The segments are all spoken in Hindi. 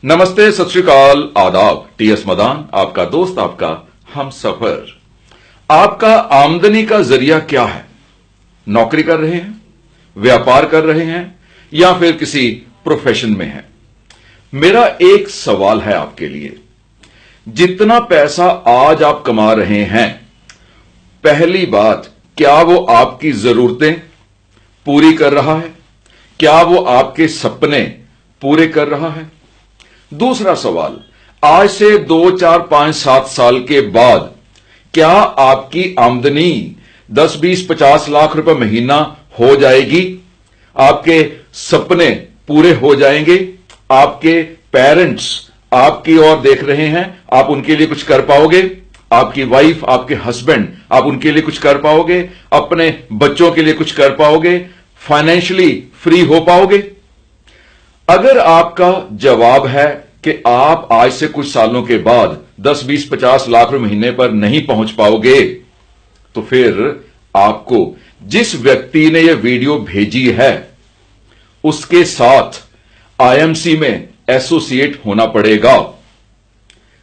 नमस्ते, सत श्री अकाल, आदाब। टीएस मदान, आपका दोस्त, आपका हम सफर। आपका आमदनी का जरिया क्या है? नौकरी कर रहे हैं, व्यापार कर रहे हैं या फिर किसी प्रोफेशन में हैं? मेरा एक सवाल है आपके लिए। जितना पैसा आज आप कमा रहे हैं, पहली बात, क्या वो आपकी जरूरतें पूरी कर रहा है? क्या वो आपके सपने पूरे कर रहा है? दूसरा सवाल, आज से 2, 4, 5, 7 साल के बाद क्या आपकी आमदनी 10, 20, 50 लाख रुपए महीना हो जाएगी? आपके सपने पूरे हो जाएंगे? आपके पेरेंट्स आपकी ओर देख रहे हैं, आप उनके लिए कुछ कर पाओगे? आपकी वाइफ, आपके हस्बैंड, आप उनके लिए कुछ कर पाओगे? अपने बच्चों के लिए कुछ कर पाओगे? फाइनेंशियली फ्री हो पाओगे? अगर आपका जवाब है कि आप आज से कुछ सालों के बाद 10, 20, 50 लाख रुपए महीने पर नहीं पहुंच पाओगे, तो फिर आपको जिस व्यक्ति ने यह वीडियो भेजी है उसके साथ आईएमसी में एसोसिएट होना पड़ेगा।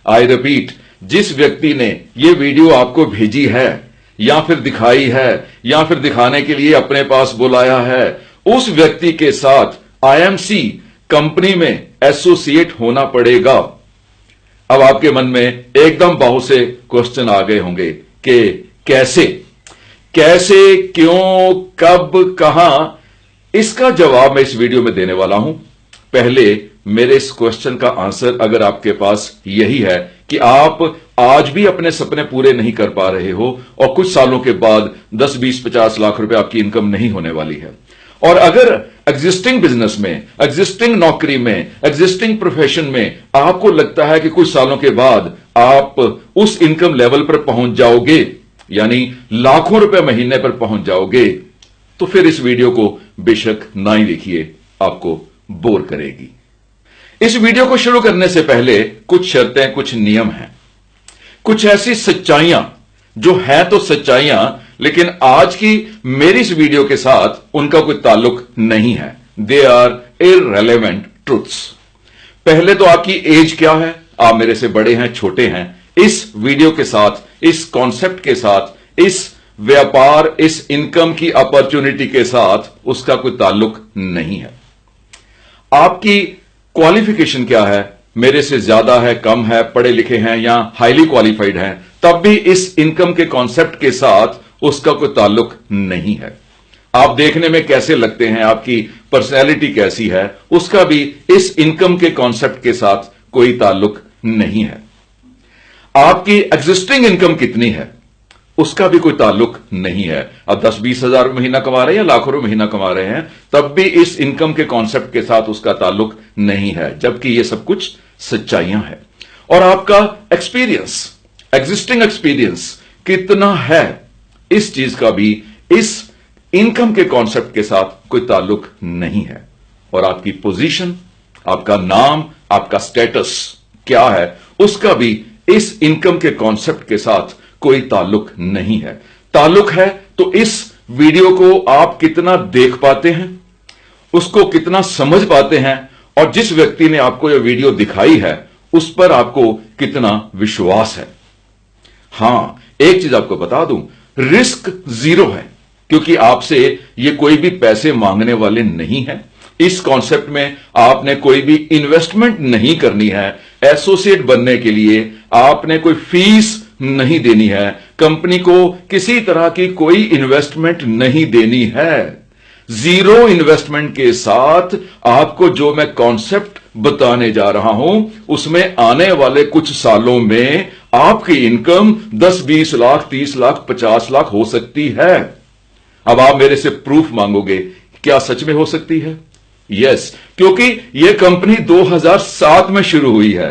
आई रिपीट, जिस व्यक्ति ने यह वीडियो आपको भेजी है या फिर दिखाई है या फिर दिखाने के लिए अपने पास बुलाया है, उस व्यक्ति के साथ आईएमसी कंपनी में एसोसिएट होना पड़ेगा। अब आपके मन में एकदम बहुत से क्वेश्चन आ गए होंगे कि कैसे, क्यों, कब, कहां? इसका जवाब मैं इस वीडियो में देने वाला हूं। पहले मेरे इस क्वेश्चन का आंसर अगर आपके पास यही है कि आप आज भी अपने सपने पूरे नहीं कर पा रहे हो और कुछ सालों के बाद 10, 20, 50 लाख रुपए आपकी इनकम नहीं होने वाली है, और अगर एग्जिस्टिंग बिजनेस में, एग्जिस्टिंग नौकरी में, एग्जिस्टिंग प्रोफेशन में आपको लगता है कि कुछ सालों के बाद आप उस इनकम लेवल पर पहुंच जाओगे, यानी लाखों रुपए महीने पर पहुंच जाओगे, तो फिर इस वीडियो को बेशक ना ही देखिए, आपको बोर करेगी। इस वीडियो को शुरू करने से पहले कुछ शर्तें, कुछ नियम हैं, कुछ ऐसी सच्चाइयां जो है तो सच्चाइयां, लेकिन आज की मेरी इस वीडियो के साथ उनका कोई ताल्लुक नहीं है। They are irrelevant truths. पहले तो आपकी एज क्या है, आप मेरे से बड़े हैं, छोटे हैं, इस वीडियो के साथ, इस कॉन्सेप्ट के साथ, इस व्यापार, इस इनकम की अपॉर्चुनिटी के साथ उसका कोई ताल्लुक नहीं है। आपकी क्वालिफिकेशन क्या है, मेरे से ज्यादा है, कम है, पढ़े लिखे हैं या हाईली क्वालिफाइड हैं, तब भी इस इनकम के कॉन्सेप्ट के साथ उसका कोई ताल्लुक नहीं है। आप देखने में कैसे लगते हैं, आपकी पर्सनैलिटी कैसी है, उसका भी इस इनकम के कॉन्सेप्ट के साथ कोई ताल्लुक नहीं है। आपकी एग्जिस्टिंग इनकम कितनी है, उसका भी कोई ताल्लुक नहीं है। अब 10, 20 हजार महीना कमा रहे हैं या लाखों रुपए महीना कमा रहे हैं, तब भी इस इनकम के कॉन्सेप्ट के साथ उसका ताल्लुक नहीं है, जबकि ये सब कुछ सच्चाइयां हैं। और आपका एक्सपीरियंस, एग्जिस्टिंग एक्सपीरियंस कितना है, इस चीज का भी इस इनकम के कॉन्सेप्ट के साथ कोई ताल्लुक नहीं है। और आपकी पोजीशन, आपका नाम, आपका स्टेटस क्या है, उसका भी इस इनकम के कॉन्सेप्ट के साथ कोई ताल्लुक नहीं है। ताल्लुक है तो इस वीडियो को आप कितना देख पाते हैं, उसको कितना समझ पाते हैं, और जिस व्यक्ति ने आपको यह वीडियो दिखाई है उस पर आपको कितना विश्वास है। हां, एक चीज आपको बता दूं, रिस्क जीरो है, क्योंकि आपसे ये कोई भी पैसे मांगने वाले नहीं है। इस कॉन्सेप्ट में आपने कोई भी इन्वेस्टमेंट नहीं करनी है। एसोसिएट बनने के लिए आपने कोई फीस नहीं देनी है, कंपनी को किसी तरह की कोई इन्वेस्टमेंट नहीं देनी है। जीरो इन्वेस्टमेंट के साथ आपको जो मैं कॉन्सेप्ट बताने जा रहा हूं, उसमें आने वाले कुछ सालों में आपकी इनकम 10, 20 लाख, 30 लाख, 50 लाख हो सकती है। अब आप मेरे से प्रूफ मांगोगे, क्या सच में हो सकती है? यस, क्योंकि यह कंपनी 2007 में शुरू हुई है,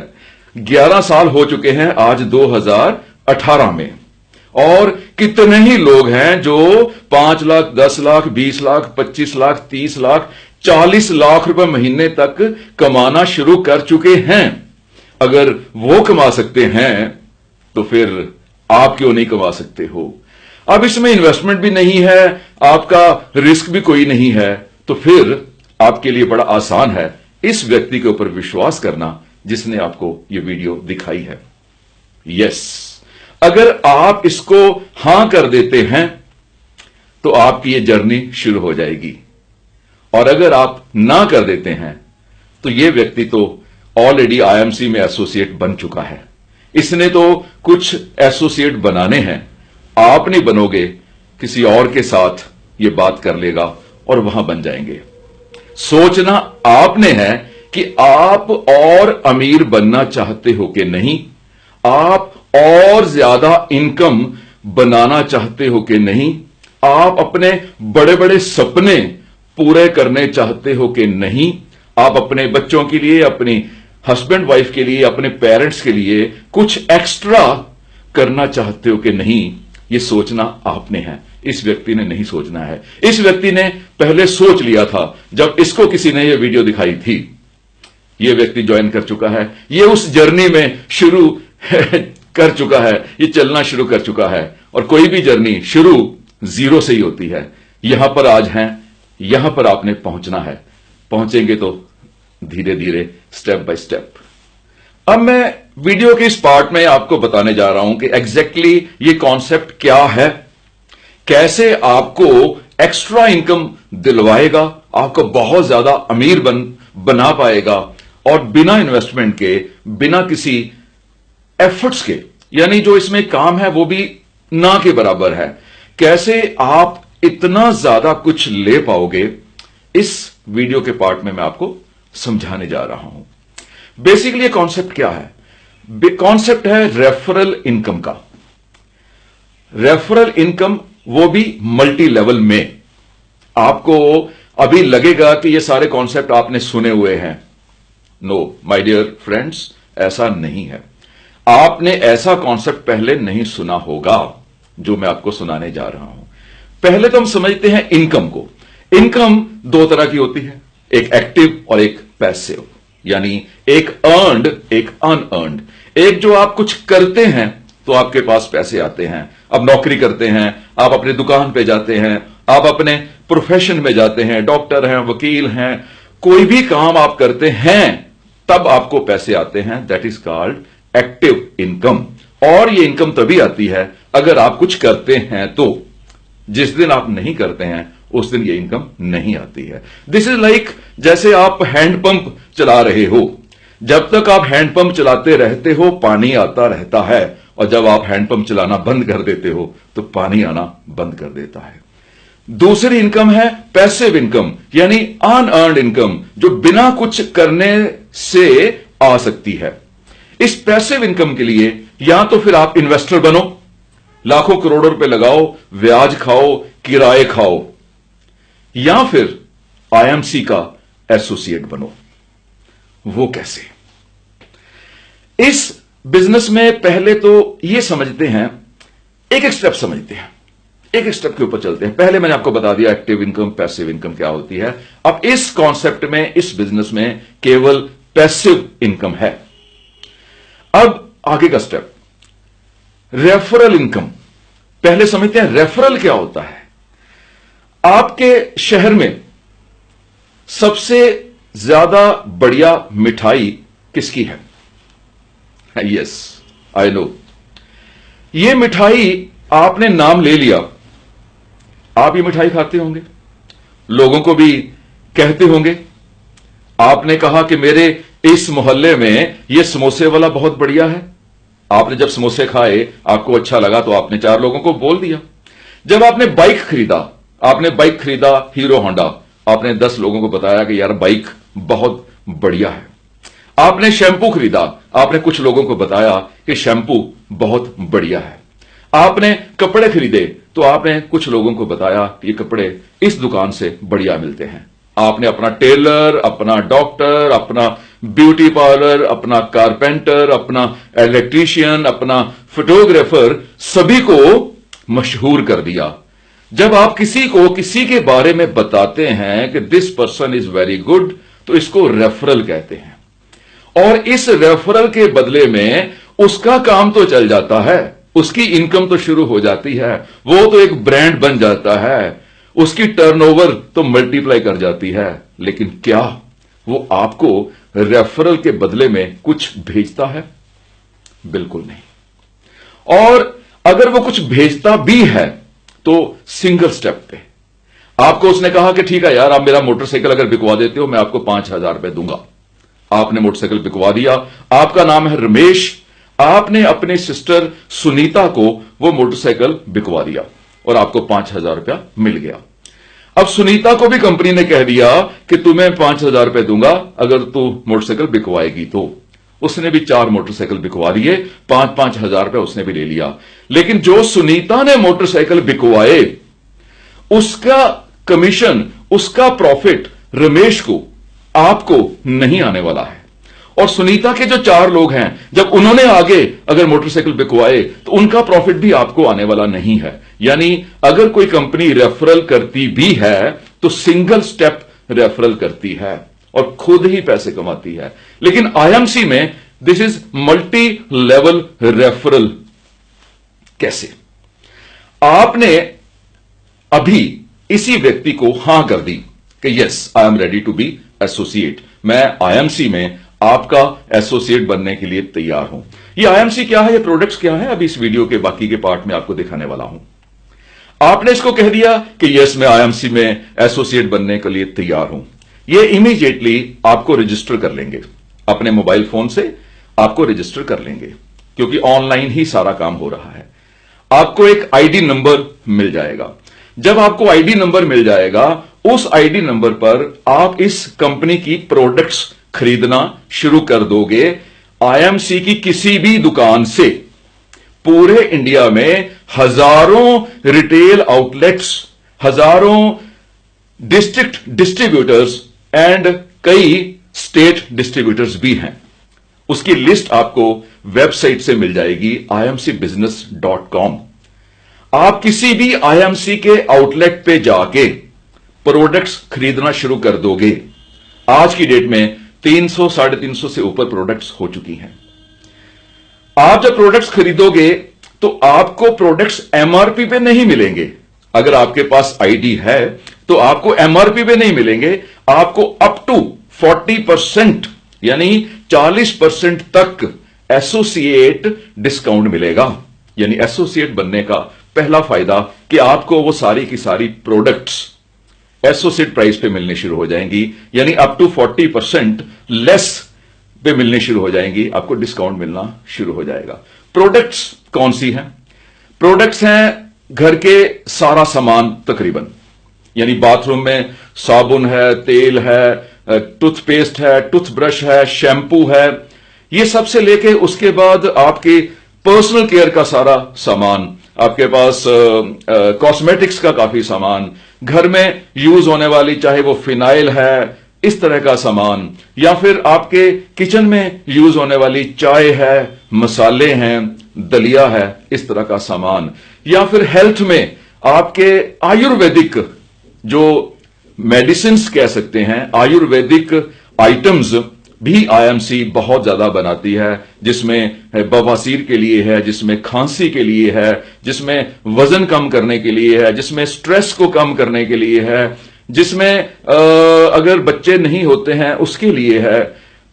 11 साल हो चुके हैं आज 2018 में, और कितने ही लोग हैं जो 5 लाख, 10 लाख, 20 लाख, 25 लाख, 30 लाख, 40 लाख रुपए महीने तक कमाना शुरू कर चुके हैं। अगर वो कमा सकते हैं तो फिर आप क्यों नहीं कमा सकते हो? अब इसमें इन्वेस्टमेंट भी नहीं है, आपका रिस्क भी कोई नहीं है, तो फिर आपके लिए बड़ा आसान है इस व्यक्ति के ऊपर विश्वास करना जिसने आपको यह वीडियो दिखाई है। यस, अगर आप इसको हां कर देते हैं तो आपकी यह जर्नी शुरू हो जाएगी, और अगर आप ना कर देते हैं तो यह व्यक्ति तो ऑलरेडी आईएमसी में एसोसिएट बन चुका है। इसने तो कुछ एसोसिएट बनाने हैं, आप नहीं बनोगे, किसी और के साथ यह बात कर लेगा और वहां बन जाएंगे। सोचना आपने है कि आप और अमीर बनना चाहते हो कि नहीं, आप और ज्यादा इनकम बनाना चाहते हो कि नहीं, आप अपने बड़े बड़े सपने पूरे करने चाहते हो कि नहीं, आप अपने बच्चों के लिए, अपनी हस्बैंड वाइफ के लिए, अपने पेरेंट्स के लिए कुछ एक्स्ट्रा करना चाहते हो कि नहीं, यह सोचना आपने है। इस व्यक्ति ने नहीं सोचना है। इस व्यक्ति ने पहले सोच लिया था जब इसको किसी ने यह वीडियो दिखाई थी। यह व्यक्ति ज्वाइन कर चुका है, यह उस जर्नी में शुरू कर चुका है, यह चलना शुरू कर चुका है। और कोई भी जर्नी शुरू जीरो से ही होती है। यहां पर आज हैं, यहां पर आपने पहुंचना है, पहुंचेंगे तो धीरे धीरे, स्टेप बाय स्टेप। अब मैं वीडियो के इस पार्ट में आपको बताने जा रहा हूं कि एग्जैक्टली ये कॉन्सेप्ट क्या है, कैसे आपको एक्स्ट्रा इनकम दिलवाएगा, आपको बहुत ज्यादा अमीर बना पाएगा, और बिना इन्वेस्टमेंट के, बिना किसी एफर्ट्स के, यानी जो इसमें काम है वो भी ना के बराबर है। कैसे आप इतना ज्यादा कुछ ले पाओगे, इस वीडियो के पार्ट में मैं आपको समझाने जा रहा हूं। बेसिकली कॉन्सेप्ट क्या है? कॉन्सेप्ट है रेफरल इनकम का। रेफरल इनकम, वो भी मल्टी लेवल में। आपको अभी लगेगा कि ये सारे कॉन्सेप्ट आपने सुने हुए हैं। नो माय डियर फ्रेंड्स, ऐसा नहीं है। आपने ऐसा कॉन्सेप्ट पहले नहीं सुना होगा जो मैं आपको सुनाने जा रहा हूं। पहले तो हम समझते हैं इनकम को। इनकम दो तरह की होती है, एक एक्टिव और एक पैसिव, यानी एक अर्न्ड, एक अनअर्न्ड। एक जो आप कुछ करते हैं तो आपके पास पैसे आते हैं। अब नौकरी करते हैं, आप अपनी दुकान पे जाते हैं, आप अपने प्रोफेशन में जाते हैं, डॉक्टर हैं, वकील हैं, कोई भी काम आप करते हैं तब आपको पैसे आते हैं। That is called active income. और ये इनकम तभी आती है अगर आप कुछ करते हैं तो। जिस दिन आप नहीं करते हैं उस दिन ये इनकम नहीं आती है। दिस इज लाइक जैसे आप हैंडपंप चला रहे हो। जब तक आप हैंडपंप चलाते रहते हो पानी आता रहता है, और जब आप हैंडपंप चलाना बंद कर देते हो तो पानी आना बंद कर देता है। दूसरी इनकम है पैसिव इनकम, यानी अनअर्न्ड इनकम, जो बिना कुछ करने से आ सकती है। इस पैसिव इनकम के लिए या तो फिर आप इन्वेस्टर बनो, लाखों करोड़ों रुपए लगाओ, ब्याज खाओ, किराए खाओ, या फिर आईएमसी का एसोसिएट बनो। वो कैसे? इस बिजनेस में पहले तो यह समझते हैं, एक एक स्टेप समझते हैं, एक एक स्टेप के ऊपर चलते हैं। पहले मैंने आपको बता दिया एक्टिव इनकम, पैसिव इनकम क्या होती है। अब इस कॉन्सेप्ट में, इस बिजनेस में केवल पैसिव इनकम है। अब आगे का स्टेप, रेफरल इनकम। पहले समझते हैं रेफरल क्या होता है। आपके शहर में सबसे ज्यादा बढ़िया मिठाई किसकी है? Yes, I know. ये मिठाई आपने नाम ले लिया, आप ये मिठाई खाते होंगे, लोगों को भी कहते होंगे। आपने कहा कि मेरे इस मोहल्ले में ये समोसे वाला बहुत बढ़िया है। आपने जब समोसे खाए, आपको अच्छा लगा तो आपने 4 लोगों को बोल दिया। जब आपने बाइक खरीदा हीरो होंडा, आपने 10 लोगों को बताया कि यार बाइक बहुत बढ़िया है। आपने शैंपू खरीदा, आपने कुछ लोगों को बताया कि शैंपू बहुत बढ़िया है। आपने कपड़े खरीदे तो आपने कुछ लोगों को बताया कि ये कपड़े इस दुकान से बढ़िया मिलते हैं। आपने अपना टेलर, अपना डॉक्टर, अपना ब्यूटी पार्लर, अपना कारपेंटर, अपना इलेक्ट्रीशियन, अपना फोटोग्राफर, सभी को मशहूर कर दिया। जब आप किसी को किसी के बारे में बताते हैं कि this person is very good, तो इसको रेफरल कहते हैं। और इस रेफरल के बदले में उसका काम तो चल जाता है, उसकी इनकम तो शुरू हो जाती है, वो तो एक ब्रांड बन जाता है, उसकी टर्नओवर तो मल्टीप्लाई कर जाती है। लेकिन क्या वो आपको रेफरल के बदले में कुछ भेजता है? बिल्कुल नहीं। और अगर वो कुछ भेजता भी है तो सिंगल स्टेप पे आपको उसने कहा कि ठीक है यार, आप मेरा मोटरसाइकिल अगर बिकवा देते हो मैं आपको 5,000 रुपए दूंगा। आपने मोटरसाइकिल बिकवा दिया, आपका नाम है रमेश, आपने अपने सिस्टर सुनीता को वो मोटरसाइकिल बिकवा दिया और आपको 5,000 रुपया मिल गया। अब सुनीता को भी कंपनी ने कह दिया कि तुम्हें 5,000 रुपए दूंगा अगर तू मोटरसाइकिल बिकवाएगी तो। उसने भी 4 मोटरसाइकिल बिकवा दिए, 5-5 हजार रुपए उसने भी ले लिया। लेकिन जो सुनीता ने मोटरसाइकिल बिकवाए उसका कमीशन, उसका प्रॉफिट रमेश को, आपको नहीं आने वाला है। और सुनीता के जो 4 लोग हैं, जब उन्होंने आगे अगर मोटरसाइकिल बिकवाए तो उनका प्रॉफिट भी आपको आने वाला नहीं है। यानी अगर कोई कंपनी रेफरल करती भी है तो सिंगल स्टेप रेफरल करती है और खुद ही पैसे कमाती है। लेकिन आईएमसी में this is multi level referral. कैसे? आपने अभी इसी व्यक्ति को हां कर दी कि yes I am ready to be associate, मैं आईएमसी में आपका एसोसिएट बनने के लिए तैयार हूं। ये आईएमसी क्या है, ये प्रोडक्ट्स क्या है, अभी इस वीडियो के बाकी के पार्ट में आपको दिखाने वाला हूं। आपने इसको कह दिया कि यस मैं आईएमसी में एसोसिएट बनने के लिए तैयार हूं। ये इमीडिएटली आपको रजिस्टर कर लेंगे, अपने मोबाइल फोन से आपको रजिस्टर कर लेंगे क्योंकि ऑनलाइन ही सारा काम हो रहा है। आपको एक आईडी नंबर मिल जाएगा। जब आपको आईडी नंबर मिल जाएगा, उस आईडी नंबर पर आप इस कंपनी की प्रोडक्ट्स खरीदना शुरू कर दोगे। आईएमसी की किसी भी दुकान से पूरे इंडिया में हजारों रिटेल आउटलेट्स, हजारों डिस्ट्रिक्ट डिस्ट्रीब्यूटर्स एंड कई स्टेट डिस्ट्रीब्यूटर्स भी हैं। उसकी लिस्ट आपको वेबसाइट से मिल जाएगी imcbusiness.com। आप किसी भी आईएमसी के आउटलेट पे जाके प्रोडक्ट्स खरीदना शुरू कर दोगे। आज की डेट में 300 350 से ऊपर प्रोडक्ट्स हो चुकी हैं। आप जब प्रोडक्ट्स खरीदोगे तो आपको प्रोडक्ट्स एमआरपी पे नहीं मिलेंगे। अगर आपके पास आईडी है तो आपको एमआरपी पे नहीं मिलेंगे, आपको अप टू 40% यानी 40% तक एसोसिएट डिस्काउंट मिलेगा। यानी एसोसिएट बनने का पहला फायदा कि आपको वो सारी की सारी प्रोडक्ट्स एसोसिएट प्राइस पे मिलने शुरू हो जाएंगी, यानी अप टू 40% लेस पे मिलने शुरू हो जाएंगी, आपको डिस्काउंट मिलना शुरू हो जाएगा। प्रोडक्ट्स कौन सी हैं? प्रोडक्ट्स हैं घर के सारा सामान तकरीबन, यानी बाथरूम में साबुन है, तेल है, टूथपेस्ट है, टूथब्रश है, शैम्पू है, ये सबसे लेके उसके बाद आपके पर्सनल केयर का सारा सामान, आपके पास कॉस्मेटिक्स का काफी सामान, घर में यूज होने वाली चाहे वो फिनाइल है, इस तरह का सामान, या फिर आपके किचन में यूज होने वाली चाय है, मसाले हैं, दलिया है, इस तरह का सामान, या फिर हेल्थ में आपके आयुर्वेदिक जो मेडिसिन्स कह सकते हैं, आयुर्वेदिक आइटम्स भी आईएमसी बहुत ज्यादा बनाती है, जिसमें बवासीर के लिए है, जिसमें खांसी के लिए है, जिसमें वजन कम करने के लिए है, जिसमें स्ट्रेस को कम करने के लिए है, जिसमें अगर बच्चे नहीं होते हैं उसके लिए है।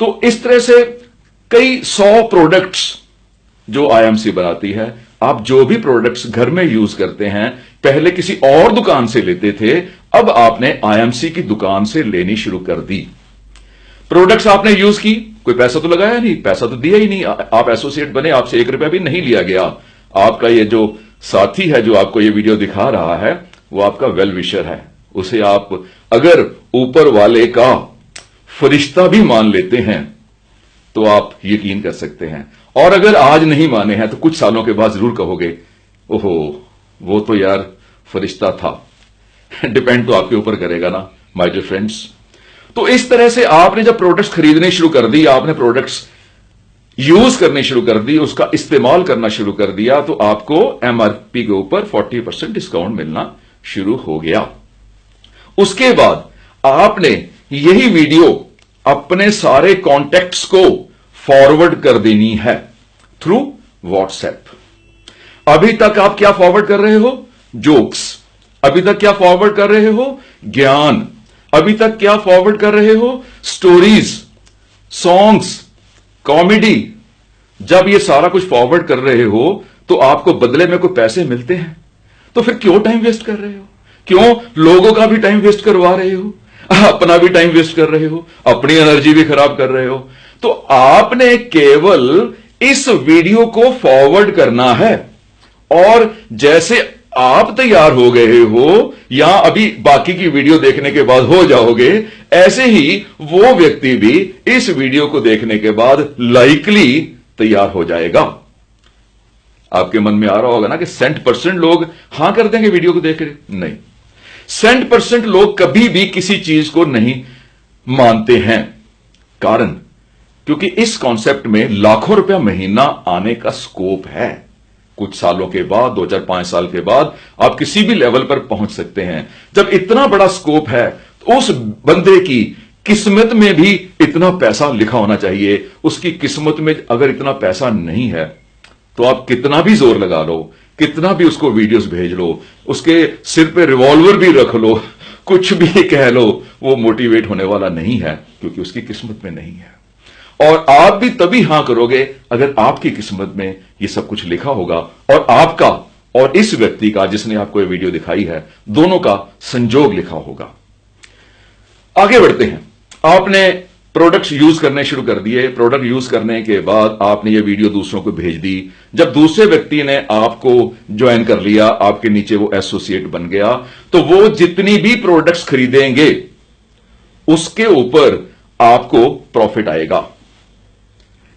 तो इस तरह से कई 100 प्रोडक्ट्स जो आईएमसी बनाती है। आप जो भी प्रोडक्ट्स घर में यूज करते हैं पहले किसी और दुकान से लेते थे, अब आपने आईएमसी की दुकान से लेनी शुरू कर दी। प्रोडक्ट्स आपने यूज की, कोई पैसा तो लगाया नहीं, पैसा तो दिया ही नहीं, आप एसोसिएट बने, आपसे 1 रुपया भी नहीं लिया गया। आपका ये जो साथी है जो आपको ये वीडियो दिखा रहा है वो आपका वेल विशर है, उसे आप अगर ऊपर वाले का फरिश्ता भी मान लेते हैं तो आप यकीन कर सकते हैं। और अगर आज नहीं माने हैं तो कुछ सालों के बाद जरूर कहोगे ओहो वो तो यार फरिश्ता था। डिपेंड तो आपके ऊपर करेगा ना माय डियर फ्रेंड्स। तो इस तरह से आपने जब प्रोडक्ट्स खरीदने शुरू कर दी, आपने प्रोडक्ट्स यूज करने शुरू कर दी, उसका इस्तेमाल करना शुरू कर दिया, तो आपको एमआरपी के ऊपर 40% डिस्काउंट मिलना शुरू हो गया। उसके बाद आपने यही वीडियो अपने सारे कॉन्टैक्ट्स को फॉरवर्ड कर देनी है थ्रू व्हाट्सएप। अभी तक आप क्या फॉरवर्ड कर रहे हो? जोक्स। अभी तक क्या फॉरवर्ड कर रहे हो? ज्ञान। अभी तक क्या फॉरवर्ड कर रहे हो? Stories, songs, comedy. जब ये सारा कुछ फॉरवर्ड कर रहे हो तो आपको बदले में कोई पैसे मिलते हैं, तो फिर क्यों टाइम वेस्ट कर रहे हो? क्यों लोगों का भी टाइम वेस्ट करवा रहे हो, अपना भी टाइम वेस्ट कर रहे हो, अपनी एनर्जी भी खराब कर रहे हो? तो आपने केवल इस वीडियो को फॉरवर्ड करना है, और जैसे आप तैयार हो गए हो या अभी बाकी की वीडियो देखने के बाद हो जाओगे, ऐसे ही वो व्यक्ति भी इस वीडियो को देखने के बाद लाइकली तैयार हो जाएगा। आपके मन में आ रहा होगा ना कि 100% लोग हां कर देंगे वीडियो को देख रहे? नहीं, 100% लोग कभी भी किसी चीज को नहीं मानते हैं। कारण, क्योंकि इस कॉन्सेप्ट में लाखों रुपया महीना आने का स्कोप है। कुछ सालों के बाद, 2 4 5 साल के बाद आप किसी भी लेवल पर पहुंच सकते हैं। जब इतना बड़ा स्कोप है तो उस बंदे की किस्मत में भी इतना पैसा लिखा होना चाहिए। उसकी किस्मत में अगर इतना पैसा नहीं है तो आप कितना भी जोर लगा लो, कितना भी उसको वीडियोस भेज लो, उसके सिर पे रिवॉल्वर भी रख लो, कुछ भी कह लो, वो मोटिवेट होने वाला नहीं है, क्योंकि उसकी किस्मत में नहीं है। और आप भी तभी हां करोगे अगर आपकी किस्मत में ये सब कुछ लिखा होगा, और आपका और इस व्यक्ति का जिसने आपको ये वीडियो दिखाई है, दोनों का संजोग लिखा होगा। आगे बढ़ते हैं। आपने प्रोडक्ट्स यूज करने शुरू कर दिए। प्रोडक्ट यूज करने के बाद आपने ये वीडियो दूसरों को भेज दी। जब दूसरे व्यक्ति ने आपको ज्वाइन कर लिया, आपके नीचे वो एसोसिएट बन गया, तो वो जितनी भी प्रोडक्ट्स खरीदेंगे उसके ऊपर आपको प्रॉफिट आएगा।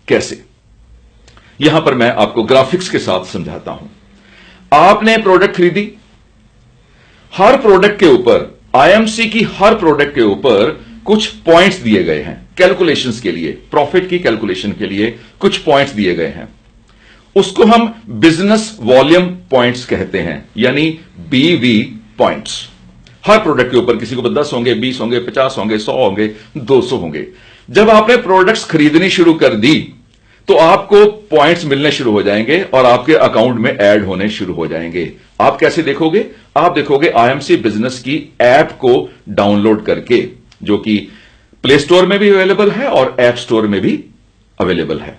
कैसे? यहां पर मैं आपको ग्राफिक्स के साथ समझाता हूं। आपने प्रोडक्ट खरीदी, हर प्रोडक्ट के ऊपर, आईएमसी की हर प्रोडक्ट के ऊपर कुछ पॉइंट्स दिए गए हैं कैलकुलेशंस के लिए, प्रॉफिट की कैलकुलेशन के लिए कुछ पॉइंट्स दिए गए हैं। उसको हम बिजनेस वॉल्यूम पॉइंट्स कहते हैं, यानी बीवी पॉइंट्स। हर प्रोडक्ट के ऊपर किसी को 10 होंगे, 20 होंगे, 50 होंगे, 100 होंगे, 200 होंगे। जब आपने प्रोडक्ट्स खरीदनी शुरू कर दी तो आपको पॉइंट्स मिलने शुरू हो जाएंगे और आपके अकाउंट में ऐड होने शुरू हो जाएंगे। आप कैसे देखोगे? आप देखोगे आईएमसी बिजनेस की ऐप को डाउनलोड करके, जो कि प्ले स्टोर में भी अवेलेबल है और ऐप स्टोर में भी अवेलेबल है।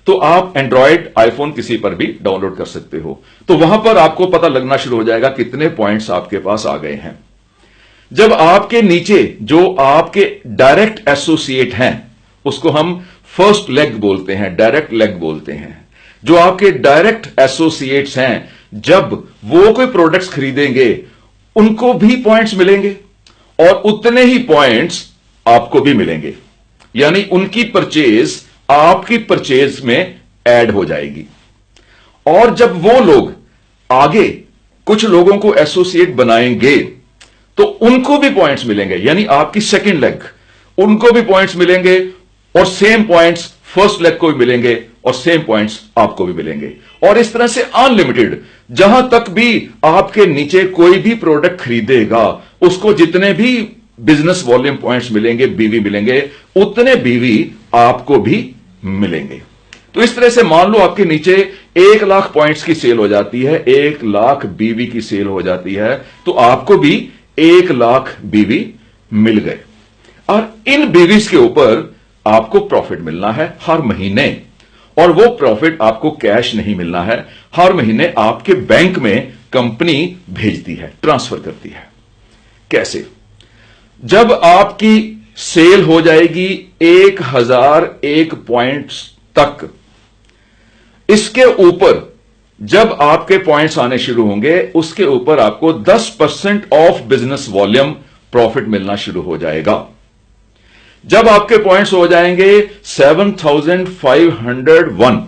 तो आप एंड्रॉयड, आईफोन किसी पर भी डाउनलोड कर सकते हो। तो वहां पर आपको पता लगना शुरू हो जाएगा कितने पॉइंट्स आपके पास आ गए हैं। जब आपके नीचे जो आपके डायरेक्ट एसोसिएट हैं, उसको हम फर्स्ट लेग बोलते हैं, डायरेक्ट लेग बोलते हैं। जो आपके डायरेक्ट एसोसिएट्स हैं, जब वो कोई प्रोडक्ट्स खरीदेंगे उनको भी पॉइंट्स मिलेंगे और उतने ही पॉइंट्स आपको भी मिलेंगे, यानी उनकी परचेज आपकी परचेज में ऐड हो जाएगी। और जब वो लोग आगे कुछ लोगों को एसोसिएट बनाएंगे तो उनको भी पॉइंट्स मिलेंगे, यानी आपकी सेकंड लेग, उनको भी पॉइंट्स मिलेंगे और सेम पॉइंट्स फर्स्ट लेग को भी मिलेंगे और सेम पॉइंट्स आपको भी मिलेंगे। और इस तरह से अनलिमिटेड, जहां तक भी आपके नीचे कोई भी प्रोडक्ट खरीदेगा उसको जितने भी बिजनेस वॉल्यूम पॉइंट्स मिलेंगे, बीवी मिलेंगे, उतने बीवी आपको भी मिलेंगे। तो इस तरह से मान लो आपके नीचे 1 लाख पॉइंट्स की सेल हो जाती है, 1 लाख बीवी की सेल हो जाती है, तो आपको भी 1 लाख बीवी मिल गए। और इन बीवीज के ऊपर आपको प्रॉफिट मिलना है हर महीने, और वो प्रॉफिट आपको कैश नहीं मिलना है, हर महीने आपके बैंक में कंपनी भेजती है, ट्रांसफर करती है। कैसे? जब आपकी सेल हो जाएगी 1001 पॉइंट्स तक, इसके ऊपर जब आपके पॉइंट्स आने शुरू होंगे उसके ऊपर आपको 10% ऑफ बिजनेस वॉल्यूम प्रॉफिट मिलना शुरू हो जाएगा। जब आपके पॉइंट्स हो जाएंगे 7501,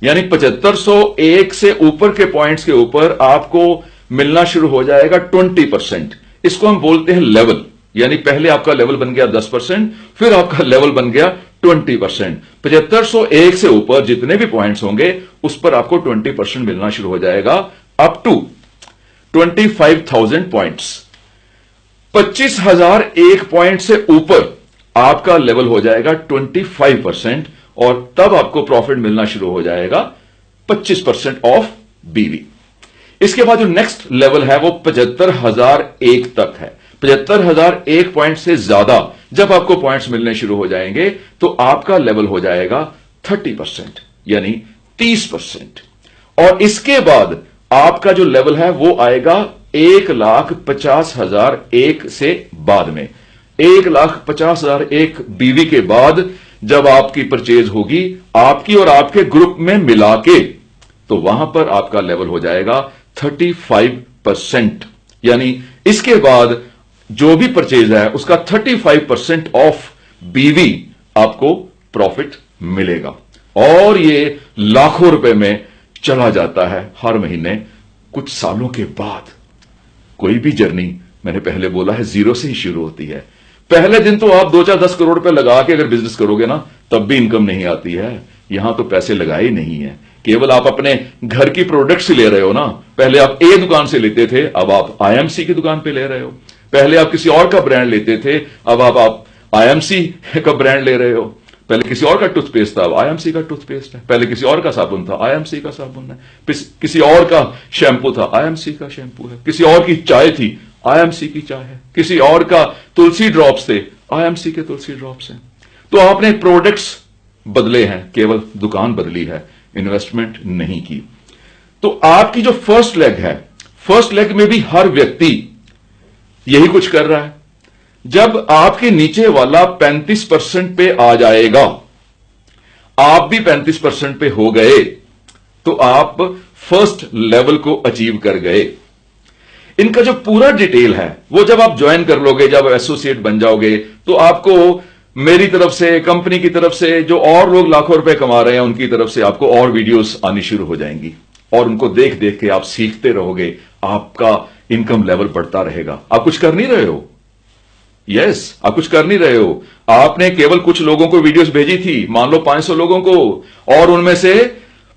यानी 7501 से ऊपर के पॉइंट्स के ऊपर आपको मिलना शुरू हो जाएगा 20%। इसको हम बोलते हैं लेवल, यानी पहले आपका लेवल बन गया 10%, फिर आपका लेवल बन गया 20%। 7501 से ऊपर जितने भी पॉइंट्स होंगे उस पर आपको 20% मिलना शुरू हो जाएगा, अप टू 25,000 पॉइंट्स। 25,001 पॉइंट से ऊपर आपका लेवल हो जाएगा 25%, और तब आपको प्रॉफिट मिलना शुरू हो जाएगा 25% ऑफ बीवी। इसके बाद जो नेक्स्ट लेवल है वो 75,001 तक है। 75,000 एक पॉइंट से ज्यादा जब आपको पॉइंट्स मिलने शुरू हो जाएंगे तो आपका लेवल हो जाएगा 30%, यानी 30%। और इसके बाद आपका जो लेवल है वो आएगा 1,50,000 एक से बाद में। 1,50,000 एक बीवी के बाद जब आपकी परचेज होगी आपकी और आपके ग्रुप में मिला के, तो वहां पर आपका लेवल हो जाएगा 35%। यानी इसके बाद जो भी परचेज है उसका 35% ऑफ बीवी आपको प्रॉफिट मिलेगा। और ये लाखों रुपए में चला जाता है हर महीने कुछ सालों के बाद। कोई भी जर्नी, मैंने पहले बोला है, जीरो से ही शुरू होती है। पहले दिन तो आप 2-4-10 करोड़ रुपए लगा के अगर बिजनेस करोगे ना, तब भी इनकम नहीं आती है। यहां तो पैसे लगाए नहीं है, केवल आप अपने घर की प्रोडक्ट्स ले रहे हो ना। पहले आप ए दुकान से लेते थे, अब आप आईएमसी की दुकान पे ले रहे हो। पहले आप किसी और का ब्रांड लेते थे, अब आप आईएमसी का ब्रांड ले रहे हो। पहले किसी और का टूथपेस्ट था, अब आईएमसी का टूथपेस्ट है। पहले किसी और का साबुन था, आईएमसी का साबुन है। किसी और का शैंपू था, आईएमसी का शैंपू है। किसी और की चाय थी, आईएमसी की चाय है। किसी और का तुलसी ड्रॉप्स थे, आईएमसी के तुलसी ड्रॉप्स हैं। तो आपने प्रोडक्ट्स बदले हैं, केवल दुकान बदली है, इन्वेस्टमेंट नहीं की। तो आपकी जो फर्स्ट लेग है, फर्स्ट लेग में भी हर व्यक्ति यही कुछ कर रहा है। जब आपके नीचे वाला 35% पे आ जाएगा, आप भी 35% पे हो गए, तो आप फर्स्ट लेवल को अचीव कर गए। इनका जो पूरा डिटेल है वो जब आप ज्वाइन कर लोगे, जब एसोसिएट बन जाओगे, तो आपको मेरी तरफ से, कंपनी की तरफ से, जो और लोग लाखों रुपए कमा रहे हैं उनकी तरफ से आपको और वीडियोस आनी शुरू हो जाएंगी। और उनको देख देख के आप सीखते रहोगे, आपका इनकम लेवल बढ़ता रहेगा। आप कुछ कर नहीं रहे हो, यस, आप कुछ कर नहीं रहे हो। आपने केवल कुछ लोगों को वीडियोस भेजी थी, मान लो 500 लोगों को, और उनमें से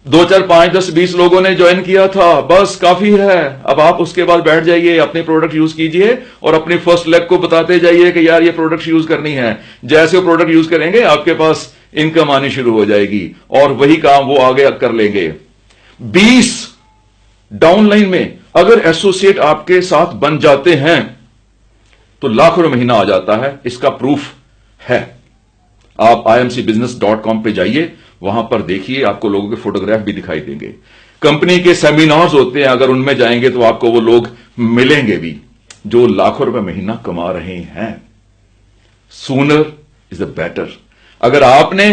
2, 4, 5, 10, 20 लोगों ने ज्वाइन किया था, बस काफी है। अब आप उसके बाद बैठ जाइए, अपने प्रोडक्ट यूज कीजिए और अपनी फर्स्ट लेग को बताते जाइए कि यार ये प्रोडक्ट यूज करनी है। जैसे वो प्रोडक्ट यूज करेंगे आपके पास इनकम आनी शुरू हो जाएगी और वही काम वो आगे कर लेंगे। 20 डाउनलाइन में अगर एसोसिएट आपके साथ बन जाते हैं तो लाखों रुपए महीना आ जाता है। इसका प्रूफ है। आप imcbusiness.com पे जाइए, वहां पर देखिए, आपको लोगों के फोटोग्राफ भी दिखाई देंगे। कंपनी के सेमिनार्स होते हैं, अगर उनमें जाएंगे तो आपको वो लोग मिलेंगे भी जो लाखों रुपए महीना कमा रहे हैं। Sooner is the better. अगर आपने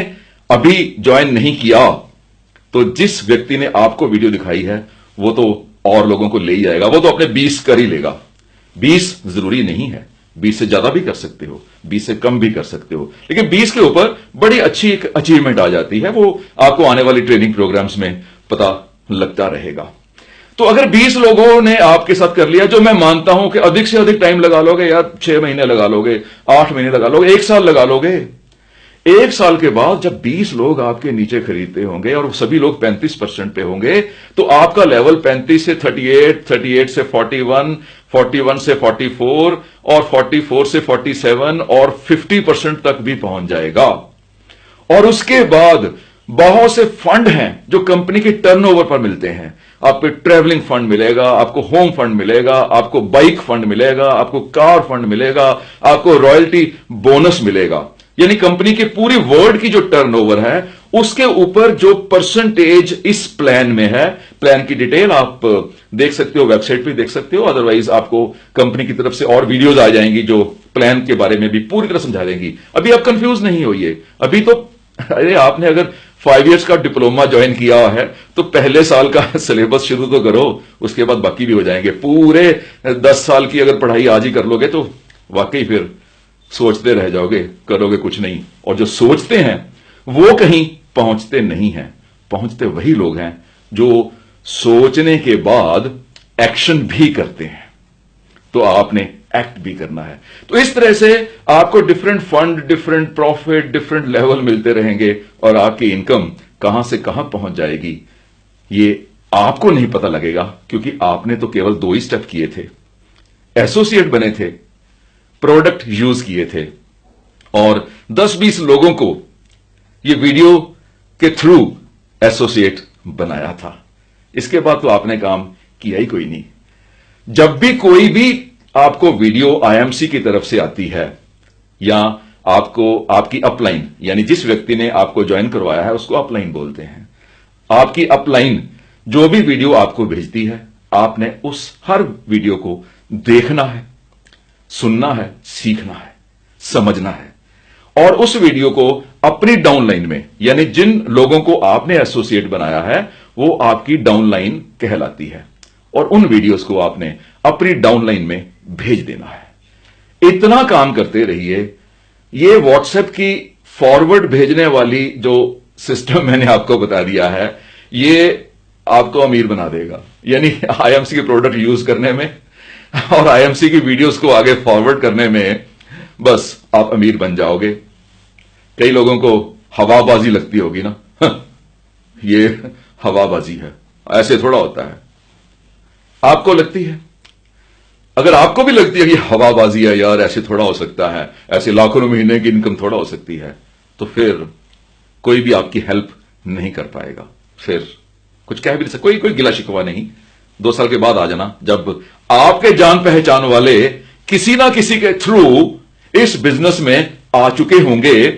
अभी ज्वाइन नहीं किया तो जिस व्यक्ति ने आपको वीडियो दिखाई है वो तो और लोगों को ले ही जाएगा। वो तो अपने 20 कर ही लेगा। 20 जरूरी नहीं है, 20 से ज्यादा भी कर सकते हो, 20 से कम भी कर सकते हो, लेकिन 20 के ऊपर बड़ी अच्छी एक अचीवमेंट आ जाती है। वो आपको आने वाली ट्रेनिंग प्रोग्राम्स में पता लगता रहेगा। तो अगर 20 लोगों ने आपके साथ कर लिया, जो मैं मानता हूं कि अधिक से अधिक टाइम लगा लोगे यार, 6 महीने लगा लोगे, 8 महीने लगा लोगे, 1 साल लगा लोगे। 1 साल के बाद जब 20 लोग आपके नीचे खरीदते होंगे और सभी लोग 35% पे होंगे, तो आपका लेवल 35 से 38, 38 से 41, 41 से 44 और 44 से 47 और 50% तक भी पहुंच जाएगा। और उसके बाद बहुत से फंड हैं जो कंपनी के टर्नओवर पर मिलते हैं। आपको ट्रैवलिंग फंड मिलेगा, आपको होम फंड मिलेगा, आपको बाइक फंड मिलेगा, आपको कार फंड मिलेगा, आपको रॉयल्टी बोनस मिलेगा। यानी कंपनी के पूरी वर्ल्ड की जो टर्नओवर है उसके ऊपर जो परसेंटेज इस प्लान में है, प्लान की डिटेल आप देख सकते हो, वेबसाइट पे देख सकते हो। अदरवाइज आपको कंपनी की तरफ से और वीडियोस आ जाएंगी जो प्लान के बारे में भी पूरी तरह समझा देंगी। अभी आप कंफ्यूज नहीं होइए। अभी तो अरे आपने अगर 5 इयर्स का डिप्लोमा ज्वाइन किया है तो पहले साल का सिलेबस शुरू तो करो, उसके बाद बाकी भी हो जाएंगे। पूरे 10 साल की अगर पढ़ाई आज ही कर लोगे तो वाकई फिर सोचते रह जाओगे, करोगे कुछ नहीं। और जो सोचते हैं वो कहीं पहुंचते नहीं हैं। पहुंचते वही लोग हैं जो सोचने के बाद एक्शन भी करते हैं। तो आपने एक्ट भी करना है। तो इस तरह से आपको different fund, different profit, different level मिलते रहेंगे और आपकी इनकम कहां से कहां पहुंच जाएगी ये आपको नहीं पता लगेगा, क्योंकि आपने तो केवल 2 ही स्टेप किए थे। एसोसिएट बने थे, प्रोडक्ट यूज किए थे और 10-20 लोगों को ये वीडियो के थ्रू एसोसिएट बनाया था। इसके बाद तो आपने काम किया ही कोई नहीं। जब भी कोई भी आपको वीडियो आईएमसी की तरफ से आती है या आपको आपकी अपलाइन, यानी जिस व्यक्ति ने आपको ज्वाइन करवाया है उसको अपलाइन बोलते हैं, आपकी अपलाइन जो भी वीडियो आपको भेजती है, आपने उस हर वीडियो को देखना है, सुनना है, सीखना है, समझना है और उस वीडियो को अपनी डाउनलाइन में, यानी जिन लोगों को आपने एसोसिएट बनाया है वो आपकी डाउनलाइन कहलाती है और उन वीडियोस को आपने अपनी डाउनलाइन में भेज देना है। इतना काम करते रहिए। ये व्हाट्सएप की फॉरवर्ड भेजने वाली जो सिस्टम मैंने आपको बता दिया है, ये आपको अमीर बना देगा। यानी आईएमसी के प्रोडक्ट यूज करने में और आईएमसी की वीडियोस को आगे फॉरवर्ड करने में बस आप अमीर बन जाओगे। कई लोगों को हवाबाजी लगती होगी ना, ये हवाबाजी है, ऐसे थोड़ा होता है। आपको लगती है? अगर आपको भी लगती है कि हवाबाजी है यार, ऐसे थोड़ा हो सकता है, ऐसे लाखों महीने की इनकम थोड़ा हो सकती है, तो फिर कोई भी आपकी हेल्प नहीं कर पाएगा। फिर कुछ कह भी नहीं सकता, कोई गिला शिकवा नहीं। 2 साल के बाद आ जाना, जब आपके जान पहचान वाले किसी ना किसी के थ्रू इस बिजनेस में आ चुके होंगे,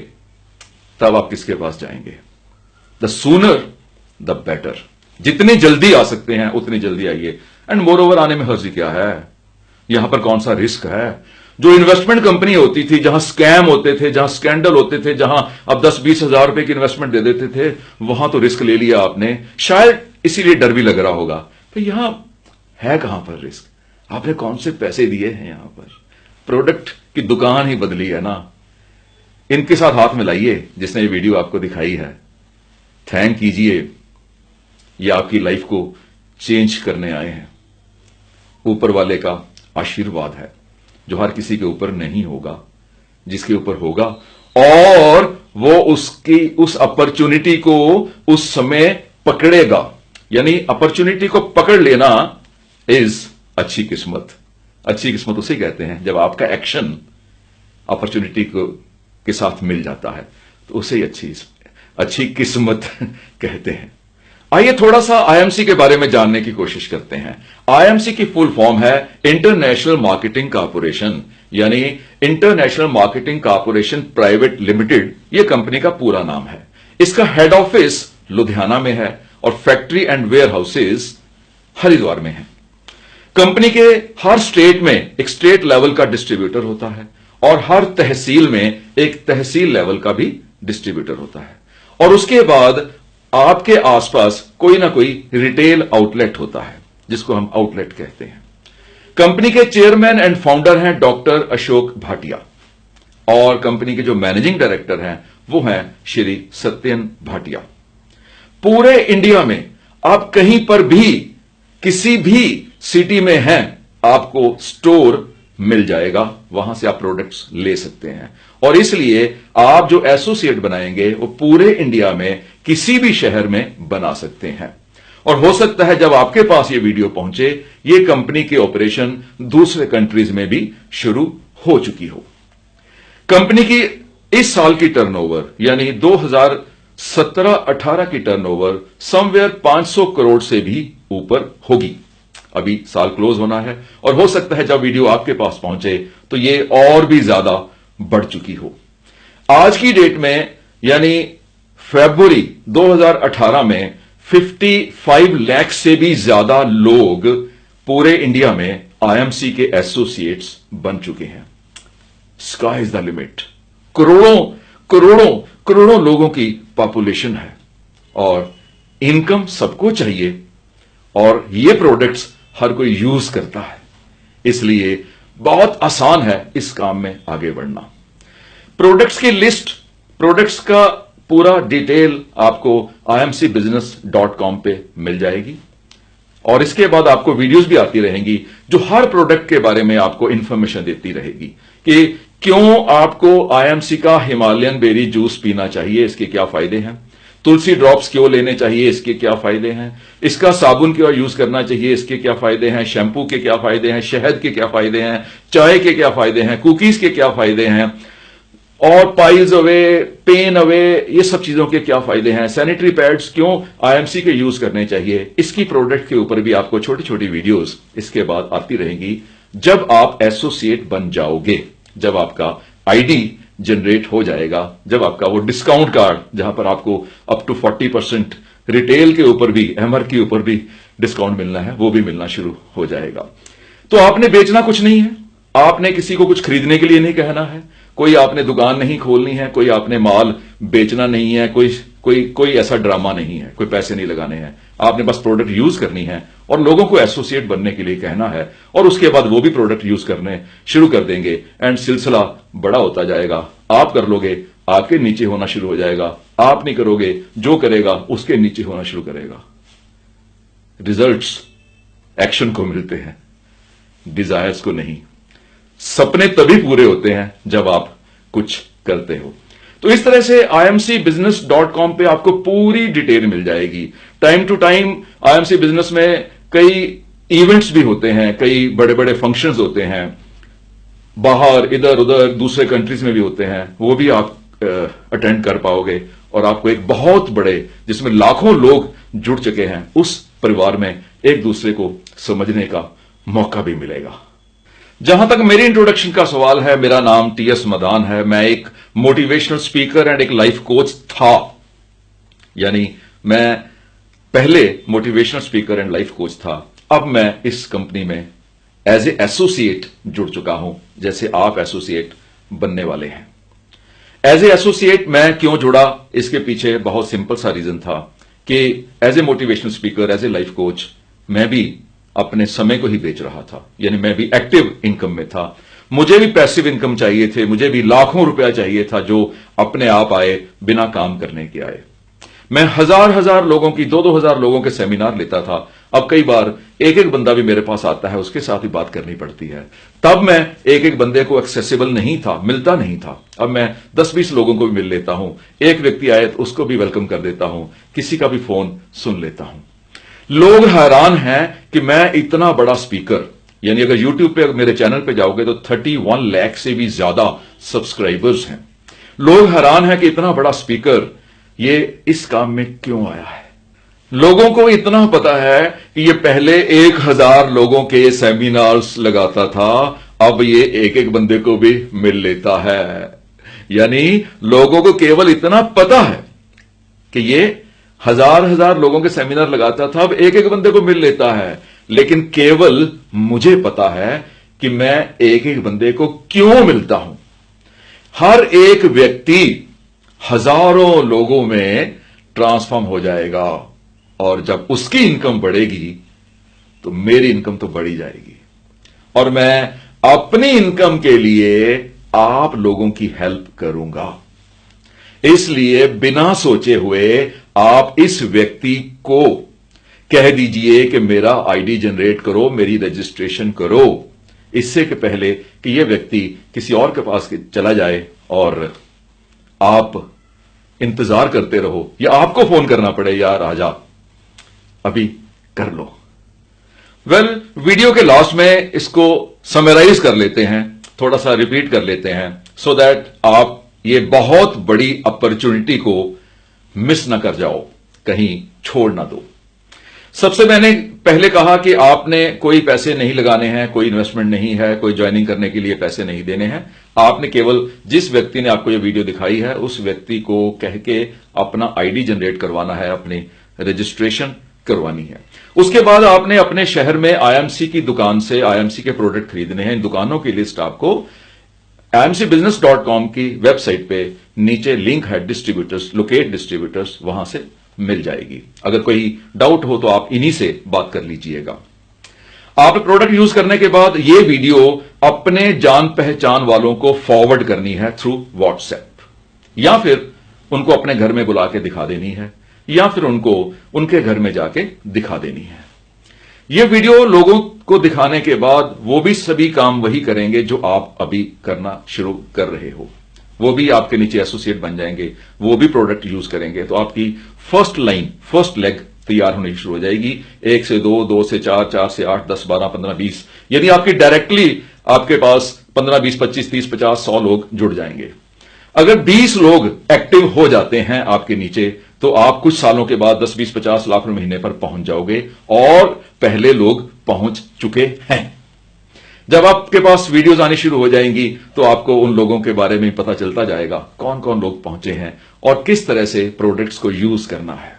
तब आप किसके पास जाएंगे? The sooner the better. जितनी जल्दी आ सकते हैं उतनी जल्दी आइए। एंड मोर ओवर, आने में हर्जी क्या है? यहां पर कौन सा रिस्क है? जो इन्वेस्टमेंट कंपनी होती थी, जहां स्कैम होते थे, जहां स्कैंडल होते थे, जहां अब 10-20 हजार रुपए की इन्वेस्टमेंट दे देते थे, वहां तो रिस्क ले लिया आपने, शायद इसीलिए डर भी लग रहा होगा। तो यहां है कहां पर रिस्क? आपने कौन से पैसे दिए हैं? यहां पर प्रोडक्ट की दुकान ही बदली है ना। इनके साथ हाथ मिलाइए जिसने ये वीडियो आपको दिखाई है, थैंक कीजिए। ये आपकी लाइफ को चेंज करने आए हैं। ऊपर वाले का आशीर्वाद है जो हर किसी के ऊपर नहीं होगा, जिसके ऊपर होगा, और वो उसकी उस अपॉर्चुनिटी को उस समय पकड़ेगा। यानी अपॉर्चुनिटी को पकड़ लेना इज अच्छी किस्मत। अच्छी किस्मत उसे कहते हैं जब आपका एक्शन अपॉर्चुनिटी को के साथ मिल जाता है, तो उसे ही अच्छी किस्मत कहते हैं। आइए थोड़ा सा आईएमसी के बारे में जानने की कोशिश करते हैं। आईएमसी की फुल फॉर्म है इंटरनेशनल मार्केटिंग कॉर्पोरेशन, यानी international marketing corporation private limited, यह कंपनी का पूरा नाम है। इसका हेड ऑफिस लुधियाना में है और factory and warehouses Haridwar में है। कंपनी के हर स्टेट में एक स्टेट लेवल का डिस्ट्रीब्यूटर होता है और हर तहसील में एक तहसील लेवल का भी डिस्ट्रीब्यूटर होता है, और उसके बाद आपके आसपास कोई ना कोई रिटेल आउटलेट होता है जिसको हम आउटलेट कहते हैं। कंपनी के चेयरमैन एंड फाउंडर हैं डॉक्टर अशोक भाटिया, और कंपनी के जो मैनेजिंग डायरेक्टर हैं वो हैं श्री सत्यन भाटिया। पूरे इंडिया में आप कहीं पर भी किसी भी सिटी में हैं, आपको स्टोर मिल जाएगा, वहां से आप प्रोडक्ट्स ले सकते हैं। और इसलिए आप जो एसोसिएट बनाएंगे वो पूरे इंडिया में किसी भी शहर में बना सकते हैं। और हो सकता है जब आपके पास ये वीडियो पहुंचे, ये कंपनी के ऑपरेशन दूसरे कंट्रीज में भी शुरू हो चुकी हो। कंपनी की इस साल की टर्नओवर यानी 2017-18 की टर्नओवर समवेयर 500 करोड़ से भी ऊपर होगी। अभी साल क्लोज होना है और हो सकता है जब वीडियो आपके पास पहुंचे तो ये और भी ज्यादा बढ़ चुकी हो। आज की डेट में यानी फरवरी 2018 में 55 लाख से भी ज्यादा लोग पूरे इंडिया में आईएमसी के एसोसिएट्स बन चुके हैं। Sky is the limit. करोड़ों लोगों की पॉपुलेशन है और इनकम सबको चाहिए, और ये प्रोडक्ट्स हर कोई यूज करता है, इसलिए बहुत आसान है इस काम में आगे बढ़ना। प्रोडक्ट्स की लिस्ट, प्रोडक्ट्स का पूरा डिटेल आपको imcbusiness.com पे मिल जाएगी, और इसके बाद आपको वीडियोस भी आती रहेंगी जो हर प्रोडक्ट के बारे में आपको इंफॉर्मेशन देती रहेगी कि क्यों आपको आईएमसी का हिमालयन बेरी जूस पीना चाहिए, इसके क्या फायदे हैं, तुलसी ड्रॉप्स क्यों लेने चाहिए, इसके क्या फायदे हैं, इसका साबुन क्यों यूज करना चाहिए, इसके क्या फायदे हैं, शैंपू के क्या फायदे हैं, शहद के क्या फायदे हैं, चाय के क्या फायदे हैं, कुकीज के क्या फायदे हैं, और पाइल्स अवे, पेन अवे, ये सब चीजों के क्या फायदे हैं, सैनिटरी पैड्स क्यों आईएमसी के यूज करने चाहिए, इसकी प्रोडक्ट के ऊपर भी आपको छोटी छोटी वीडियोस इसके बाद आती रहेंगी। जब आप एसोसिएट बन जाओगे, जब आपका आईडी जनरेट हो जाएगा, जब आपका वो डिस्काउंट कार्ड जहां पर आपको अप टू 40% रिटेल के ऊपर भी, एमआर के ऊपर भी डिस्काउंट मिलना है, वो भी मिलना शुरू हो जाएगा। तो आपने बेचना कुछ नहीं है, आपने किसी को कुछ खरीदने के लिए नहीं कहना है, कोई आपने दुकान नहीं खोलनी है, कोई आपने माल बेचना नहीं है, कोई ऐसा ड्रामा नहीं है, कोई पैसे नहीं लगाने हैं। आपने बस प्रोडक्ट यूज करनी है और लोगों को एसोसिएट बनने के लिए कहना है, और उसके बाद वो भी प्रोडक्ट यूज करने शुरू कर देंगे एंड सिलसिला बड़ा होता जाएगा। आप कर लोगे, आपके नीचे होना शुरू हो जाएगा, आप नहीं करोगे, जो करेगा उसके नीचे होना शुरू करेगा। रिजल्ट्स एक्शन को मिलते हैं, डिजायर्स को नहीं। सपने तभी पूरे होते हैं जब आप कुछ करते हो। तो इस तरह से imcbusiness.com पे आपको पूरी डिटेल मिल जाएगी। Time to time IMC business में कई इवेंट्स भी होते हैं, कई बड़े बड़े फंक्शंस होते हैं, बाहर इधर उधर दूसरे कंट्रीज में भी होते हैं, वो भी आप अटेंड कर पाओगे और आपको एक बहुत बड़े, जिसमें लाखों लोग जुड़ चुके हैं, उस परिवार में एक दूसरे को समझने का मौका भी मिलेगा। जहां तक मेरी इंट्रोडक्शन का सवाल है, मेरा नाम TS मदान है। मैं एक मोटिवेशनल स्पीकर एंड एक लाइफ कोच था, यानी मैं पहले motivational speaker and life coach था। अब मैं इस कंपनी में एज ए एसोसिएट जुड़ चुका हूं, जैसे आप एसोसिएट बनने वाले हैं। एज ए एसोसिएट मैं क्यों जुड़ा, इसके पीछे बहुत सिंपल सा रीजन था कि as a motivational speaker, as a life coach, मैं भी अपने समय को ही बेच रहा था, यानी मैं भी एक्टिव इनकम में था। मुझे भी पैसिव इनकम चाहिए थे, मुझे भी लाखों रुपया चाहिए था जो अपने आप आए, बिना काम करने के आए। मैं हजार लोगों की, 2-2 हजार लोगों के सेमिनार लेता था। अब कई बार एक एक बंदा भी मेरे पास आता है, उसके साथ भी बात करनी पड़ती है। तब मैं एक एक बंदे को एक्सेसिबल नहीं था, मिलता नहीं था। अब मैं 10-20 लोगों को भी मिल लेता हूं। एक व्यक्ति आए तो उसको भी वेलकम कर देता हूं, किसी का भी फोन सुन लेता हूं। लोग हैरान हैं कि मैं इतना बड़ा स्पीकर, यानी अगर YouTube पे मेरे चैनल पे जाओगे तो 31 लाख से भी ज्यादा सब्सक्राइबर्स हैं। लोग हैरान हैं कि इतना बड़ा स्पीकर ये इस काम में क्यों आया है। लोगों को इतना पता है कि ये पहले 1000 लोगों के सेमिनार्स लगाता था, अब ये एक एक बंदे को भी मिल लेता है। यानी लोगों को केवल इतना पता है कि ये हजार लोगों के सेमिनार लगाता था, अब एक एक बंदे को मिल लेता है। लेकिन केवल मुझे पता है कि मैं एक एक बंदे को क्यों मिलता हूं। हर एक व्यक्ति हजारों लोगों में ट्रांसफॉर्म हो जाएगा, और जब उसकी इनकम बढ़ेगी तो मेरी इनकम तो बढ़ी जाएगी, और मैं अपनी इनकम के लिए आप लोगों की हेल्प करूंगा। इसलिए बिना सोचे हुए आप इस व्यक्ति को कह दीजिए कि मेरा आईडी जनरेट करो, मेरी रजिस्ट्रेशन करो, इससे के पहले कि यह व्यक्ति किसी और के पास चला जाए और आप इंतजार करते रहो, या आपको फोन करना पड़े, यार आजा, अभी कर लो। वीडियो के लास्ट में इसको समराइज कर लेते हैं, थोड़ा सा रिपीट कर लेते हैं, सो दैट आप ये बहुत बड़ी अपॉर्चुनिटी को मिस ना कर जाओ, कहीं छोड़ ना दो। सबसे मैंने पहले कहा कि आपने कोई पैसे नहीं लगाने हैं, कोई इन्वेस्टमेंट नहीं है, कोई ज्वाइनिंग करने के लिए पैसे नहीं देने हैं। आपने केवल जिस व्यक्ति ने आपको यह वीडियो दिखाई है उस व्यक्ति को कह के अपना आईडी जनरेट करवाना है, अपनी रजिस्ट्रेशन करवानी है। उसके बाद आपने अपने शहर में आईएमसी की दुकान से आईएमसी के प्रोडक्ट खरीदने हैं। इन दुकानों की लिस्ट आपको imcbusiness.com की वेबसाइट पे नीचे लिंक है, डिस्ट्रीब्यूटर्स, लोकेट डिस्ट्रीब्यूटर्स, वहां से मिल जाएगी। अगर कोई डाउट हो तो आप इन्हीं से बात कर लीजिएगा। आप प्रोडक्ट यूज करने के बाद ये वीडियो अपने जान पहचान वालों को फॉरवर्ड करनी है थ्रू व्हाट्सएप, या फिर उनको अपने घर में बुला के दिखा देनी है, या फिर उनको उनके घर में जाके दिखा देनी है। यह वीडियो लोगों को दिखाने के बाद वो भी सभी काम वही करेंगे जो आप अभी करना शुरू कर रहे हो। वो भी आपके नीचे एसोसिएट बन जाएंगे, वो भी प्रोडक्ट यूज करेंगे, तो आपकी फर्स्ट लाइन, फर्स्ट लेग तैयार होनी शुरू हो जाएगी। 1 से 2, 2 से 4, 4 से 8, 10, 12, 15, 20, यानी आपकी डायरेक्टली आपके पास 15, 20, 25, 30, 50, 100 लोग जुड़ जाएंगे। अगर 20 लोग एक्टिव हो जाते हैं आपके नीचे, तो आप कुछ सालों के बाद 10, 20, 50 लाख रुपए महीने पर पहुंच जाओगे, और पहले लोग पहुंच चुके हैं। जब आपके पास वीडियोस आनी शुरू हो जाएंगी तो आपको उन लोगों के बारे में पता चलता जाएगा, कौन कौन लोग पहुंचे हैं और किस तरह से प्रोडक्ट्स को यूज करना है।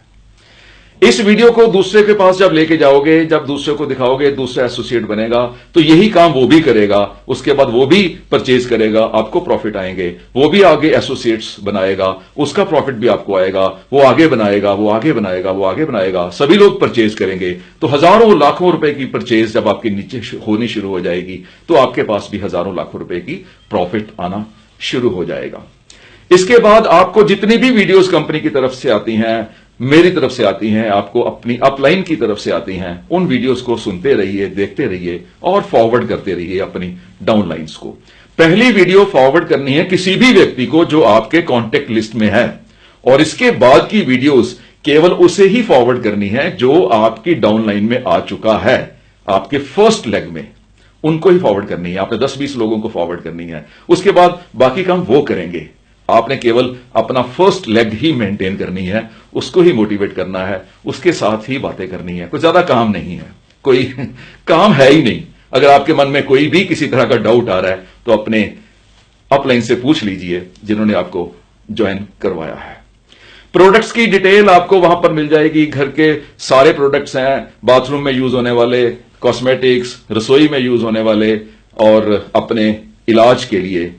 इस वीडियो को दूसरे के पास जब लेके जाओगे, जब दूसरे को दिखाओगे, दूसरा एसोसिएट बनेगा, तो यही काम वो भी करेगा, उसके बाद वो भी परचेज करेगा, आपको प्रॉफिट आएंगे, वो भी आगे एसोसिएट्स बनाएगा, उसका प्रॉफिट भी आपको आएगा, वो आगे बनाएगा, वो आगे बनाएगा, वो आगे बनाएगा, सभी लोग परचेज करेंगे। तो हजारों लाखों रुपए की परचेज जब आपके नीचे होनी शुरू हो जाएगी तो आपके पास भी हजारों लाखों रुपए की प्रॉफिट आना शुरू हो जाएगा। इसके बाद आपको जितनी भी वीडियोस कंपनी की तरफ से आती हैं, मेरी तरफ से आती हैं, आपको अपनी अपलाइन की तरफ से आती हैं, उन वीडियोस को सुनते रहिए, देखते रहिए और फॉरवर्ड करते रहिए अपनी डाउनलाइंस को। पहली वीडियो फॉरवर्ड करनी है किसी भी व्यक्ति को जो आपके कॉन्टेक्ट लिस्ट में है, और इसके बाद की वीडियोस केवल उसे ही फॉरवर्ड करनी है जो आपकी डाउनलाइन में आ चुका है, आपके फर्स्ट लेग में, उनको ही फॉरवर्ड करनी है। आपने 10-20 लोगों को फॉरवर्ड करनी है, उसके बाद बाकी काम वो करेंगे। आपने केवल अपना फर्स्ट लेग ही मेंटेन करनी है, उसको ही मोटिवेट करना है, उसके साथ ही बातें करनी है। कोई ज्यादा काम नहीं है, कोई काम है ही नहीं। अगर आपके मन में कोई भी किसी तरह का डाउट आ रहा है तो अपने अपलाइन से पूछ लीजिए जिन्होंने आपको ज्वाइन करवाया है। प्रोडक्ट्स की डिटेल आपको वहां पर मिल जाएगी। घर के सारे प्रोडक्ट्स हैं, बाथरूम में यूज होने वाले, कॉस्मेटिक्स, रसोई में यूज होने वाले और अपने इलाज के लिए।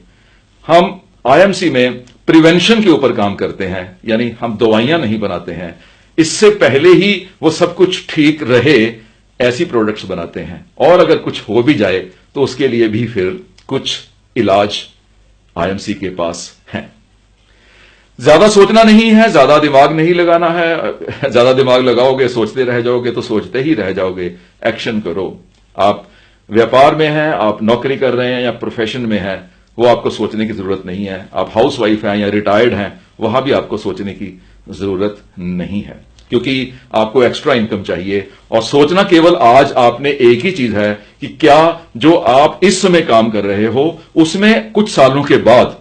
हम आईएमसी में प्रिवेंशन के ऊपर काम करते हैं, यानी हम दवाइयां नहीं बनाते हैं, इससे पहले ही वो सब कुछ ठीक रहे ऐसी प्रोडक्ट्स बनाते हैं, और अगर कुछ हो भी जाए तो उसके लिए भी फिर कुछ इलाज आईएमसी के पास है। ज्यादा सोचना नहीं है, ज्यादा दिमाग नहीं लगाना है। ज्यादा दिमाग लगाओगे, सोचते रह जाओगे तो सोचते ही रह जाओगे। एक्शन करो। आप व्यापार में हैं, आप नौकरी कर रहे हैं या प्रोफेशन में हैं, वो आपको सोचने की जरूरत नहीं है। आप हाउसवाइफ हैं या रिटायर्ड हैं, वहां भी आपको सोचने की जरूरत नहीं है, क्योंकि आपको एक्स्ट्रा इनकम चाहिए। और सोचना केवल आज आपने एक ही चीज है कि क्या जो आप इस समय काम कर रहे हो उसमें कुछ सालों के बाद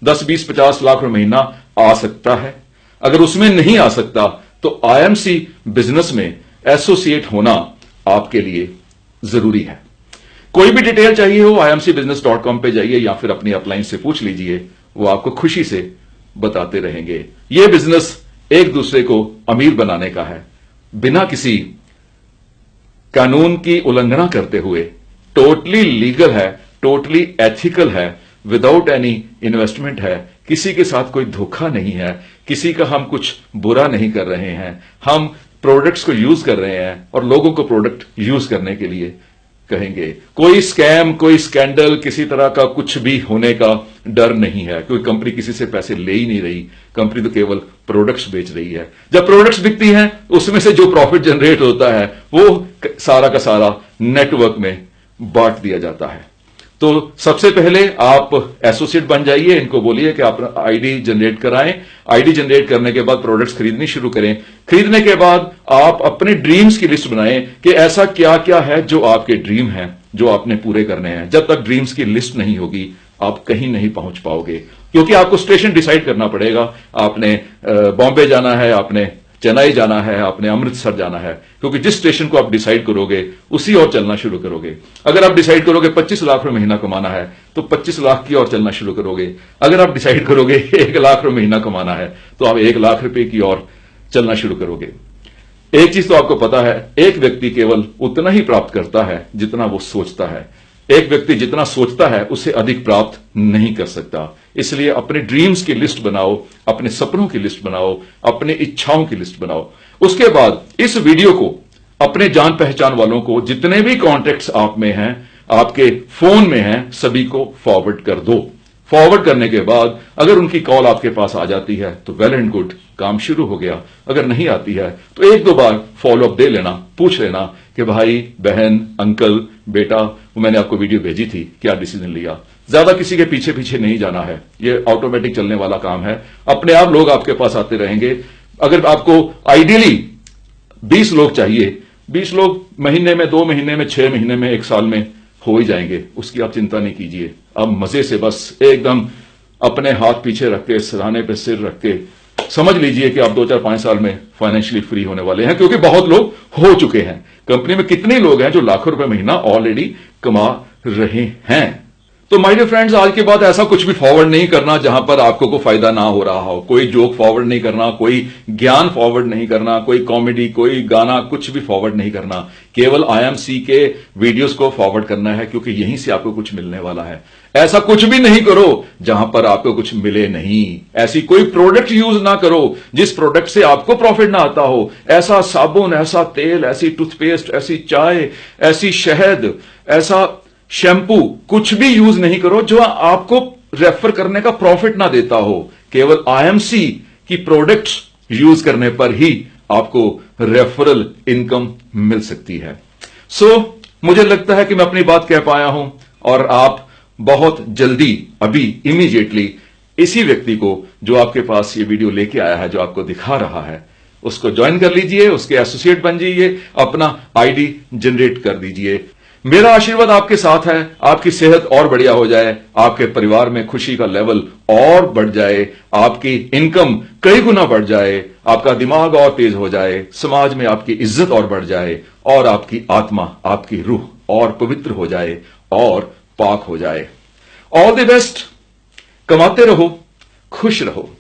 10, 20, 50 लाख रुपए महीना आ सकता है। अगर उसमें नहीं आ सकता तो आईएमसी बिजनेस में एसोसिएट होना आपके लिए जरूरी है। कोई भी डिटेल चाहिए हो imcbusiness.com पे जाइए या फिर अपनी अपलाइन से पूछ लीजिए, वो आपको खुशी से बताते रहेंगे। यह बिजनेस एक दूसरे को अमीर बनाने का है, बिना किसी कानून की उल्लंघना करते हुए। टोटली लीगल है, टोटली एथिकल है, विदाउट एनी इन्वेस्टमेंट है। किसी के साथ कोई धोखा नहीं है, किसी का हम कुछ बुरा नहीं कर रहे हैं। हम प्रोडक्ट्स को यूज कर रहे हैं और लोगों को प्रोडक्ट यूज करने के लिए कहेंगे। कोई स्कैम, कोई स्कैंडल, किसी तरह का कुछ भी होने का डर नहीं है, क्योंकि कंपनी किसी से पैसे ले ही नहीं रही। कंपनी तो केवल प्रोडक्ट्स बेच रही है। जब प्रोडक्ट्स बिकती हैं उसमें से जो प्रॉफिट जनरेट होता है वो सारा का सारा नेटवर्क में बांट दिया जाता है। तो सबसे पहले आप एसोसिएट बन जाइए, इनको बोलिए कि आप आईडी जनरेट कराएं। आईडी जनरेट करने के बाद प्रोडक्ट्स खरीदनी शुरू करें। खरीदने के बाद आप अपने ड्रीम्स की लिस्ट बनाएं कि ऐसा क्या क्या है जो आपके ड्रीम हैं, जो आपने पूरे करने हैं। जब तक ड्रीम्स की लिस्ट नहीं होगी आप कहीं नहीं पहुंच पाओगे, क्योंकि आपको स्टेशन डिसाइड करना पड़ेगा। आपने बॉम्बे जाना है, आपने चेन्नई जाना है, आपने अमृतसर जाना है, क्योंकि जिस स्टेशन को आप डिसाइड करोगे उसी और चलना शुरू करोगे। अगर आप डिसाइड करोगे 25 लाख रुपए महीना कमाना है तो 25 लाख की ओर चलना शुरू करोगे। अगर आप डिसाइड करोगे 1 लाख रुपए महीना कमाना है तो आप 1 लाख रुपए की ओर चलना शुरू करोगे। एक चीज तो आपको पता है, एक व्यक्ति केवल उतना ही प्राप्त करता है जितना वो सोचता है। एक व्यक्ति जितना सोचता है उससे अधिक प्राप्त नहीं कर सकता। इसलिए अपने ड्रीम्स की लिस्ट बनाओ, अपने सपनों की लिस्ट बनाओ, अपने इच्छाओं की लिस्ट बनाओ। उसके बाद इस वीडियो को अपने जान पहचान वालों को, जितने भी कॉन्टेक्ट्स आप में हैं, आपके फोन में हैं, सभी को फॉरवर्ड कर दो। फॉरवर्ड करने के बाद अगर उनकी कॉल आपके पास आ जाती है तो वेल एंड गुड, काम शुरू हो गया। अगर नहीं आती है तो 1-2 बार फॉलोअप दे लेना, पूछ लेना कि भाई, बहन, अंकल, बेटा, वो मैंने आपको वीडियो भेजी थी, क्या डिसीजन लिया। ज्यादा किसी के पीछे पीछे नहीं जाना है, ये ऑटोमेटिक चलने वाला काम है। अपने आप लोग आपके पास आते रहेंगे। अगर आपको आइडियली 20 लोग चाहिए, 20 लोग महीने में, 2 महीने में, 6 महीने में, 1 साल में हो ही जाएंगे, उसकी आप चिंता नहीं कीजिए। अब मजे से बस एकदम अपने हाथ पीछे रख के, सिरहाने पे सिर रख के समझ लीजिए कि आप 2-4-5 साल में फाइनेंशियली फ्री होने वाले हैं, क्योंकि बहुत लोग हो चुके हैं। कंपनी में कितने लोग हैं जो लाखों रुपए महीना ऑलरेडी कमा रहे हैं। तो माय डियर फ्रेंड्स, आज के बाद ऐसा कुछ भी फॉरवर्ड नहीं करना जहां पर आपको कोई फायदा ना हो रहा हो। कोई जोक फॉरवर्ड नहीं करना, कोई ज्ञान फॉरवर्ड नहीं करना, कोई कॉमेडी, कोई गाना, कुछ भी फॉरवर्ड नहीं करना। केवल IMC के वीडियोस को फॉरवर्ड करना है, क्योंकि यहीं से आपको कुछ मिलने वाला है। ऐसा कुछ भी नहीं करो जहां पर आपको कुछ मिले नहीं। ऐसी कोई प्रोडक्ट यूज ना करो जिस प्रोडक्ट से आपको प्रॉफिट ना आता हो। ऐसा साबुन, ऐसा तेल, ऐसी टूथपेस्ट, ऐसी चाय, ऐसी शहद, ऐसा शैम्पू, कुछ भी यूज नहीं करो जो आपको रेफर करने का प्रॉफिट ना देता हो। केवल IMC की प्रोडक्ट्स यूज करने पर ही आपको रेफरल इनकम मिल सकती है। मुझे लगता है कि मैं अपनी बात कह पाया हूं, और आप बहुत जल्दी, अभी इमीडिएटली इसी व्यक्ति को जो आपके पास ये वीडियो लेके आया है, जो आपको दिखा रहा है, उसको ज्वाइन कर लीजिए, उसके एसोसिएट बन जाइए, अपना ID जनरेट कर दीजिए। मेरा आशीर्वाद आपके साथ है। आपकी सेहत और बढ़िया हो जाए, आपके परिवार में खुशी का लेवल और बढ़ जाए, आपकी इनकम कई गुना बढ़ जाए, आपका दिमाग और तेज हो जाए, समाज में आपकी इज्जत और बढ़ जाए, और आपकी आत्मा, आपकी रूह और पवित्र हो जाए और पाक हो जाए। All the best. कमाते रहो, खुश रहो।